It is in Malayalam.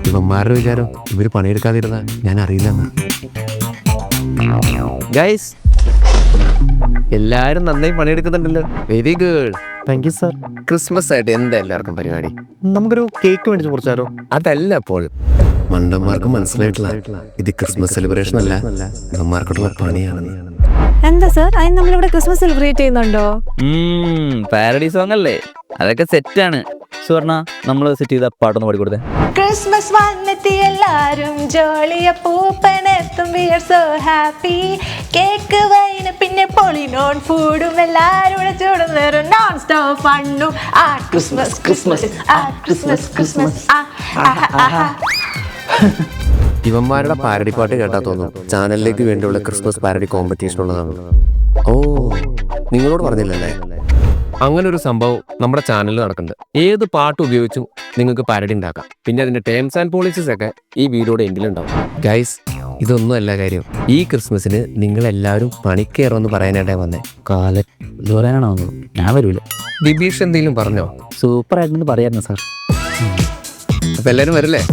ഇവന്മാരുടെ വിചാരം ഇവര് പണിയെടുക്കാതിരുന്ന ഞാൻ അറിയില്ലെന്ന്. ഗൈസ്, എല്ലാരും നന്നായി പണിയെടുക്കുന്നുണ്ടല്ലോ. Very good. Thank you sir. Christmas ആയിട്ട് എന്താ എല്ലാവർക്കും പരിപാടി? നമുക്കൊരു കേക്ക് മേടിച്ച് മുറിച്ചാലോ? അതല്ല അപ്പോൾ മണ്ടന്മാർക്ക് മനസ്സിലായിട്ടില്ല, ഇത് ക്രിസ്മസ് സെലിബ്രേഷൻ അല്ല, ഇവന്മാർക്കുള്ള പണിയാണെന്ന്. എന്താ സാർ, അതിന് നമ്മളിവിടെ ക്രിസ്മസ് സെലിബ്രേറ്റ് ചെയ്യുന്നുണ്ടോ? പാരഡി സോങ് അല്ലേ, അതൊക്കെ സെറ്റാണ്. സുവർണ, നമ്മൾ സെറ്റ് ചെയ്ത പാട്ടൊന്ന് പാടിക്കൊടുത്തേ. ക്രിസ്മസ് വന്നെത്തി എല്ലാരും ജോളിയ പൂപ്പനെത്തും, we are so happy. Cake wine പിന്നെ പൊളിനോൺ ഫുഡും എല്ലാരും കൂടെ ചൂടുന്നേരും നോൺ സ്റ്റോപ്പ് ഫണ്ണും. ആ ക്രിസ്മസ് ക്രിസ്മസ് ആ ക്രിസ്മസ് ക്രിസ്മസ് ആ. ഇവന്മാരുടെ പാരഡി പാട്ട് കേട്ടാ തോന്നും ചാനലിലേക്ക് വേണ്ടിയുള്ള ക്രിസ്മസ് പാരഡി കോമ്പറ്റീഷൻ ഉള്ളതാണ്. ഓ, നിങ്ങളോട് പറഞ്ഞില്ലല്ലേ? അങ്ങനെ ഒരു സംഭവം നമ്മുടെ ചാനലിൽ നടക്കുന്നുണ്ട്. ഏത് പാട്ട് ഉപയോഗിച്ചും നിങ്ങൾക്ക് പാരഡി ഉണ്ടാക്കാം. പിന്നെ അതിന്റെ ടേംസ് ആൻഡ് പോളിസീസ് ഒക്കെ ഈ വീഡിയോയുടെ എൻഡിലുണ്ടാവും. ഗൈസ്, ഇതൊന്നും അല്ല കാര്യം. ഈ ക്രിസ്മസിന് നിങ്ങളെല്ലാവരും പണിക്കേറുമെന്ന് പറയാനായിട്ടേ വന്നേ. ഇത് പറയാനാണോ വന്നത്? ഞാൻ വരൂല. ബിബീഷ് എന്തെങ്കിലും പറഞ്ഞോ? സൂപ്പർ ആയിട്ടെന്ന് പറയായിരുന്നു സാർ. അപ്പൊ എല്ലാവരും വരില്ലേ?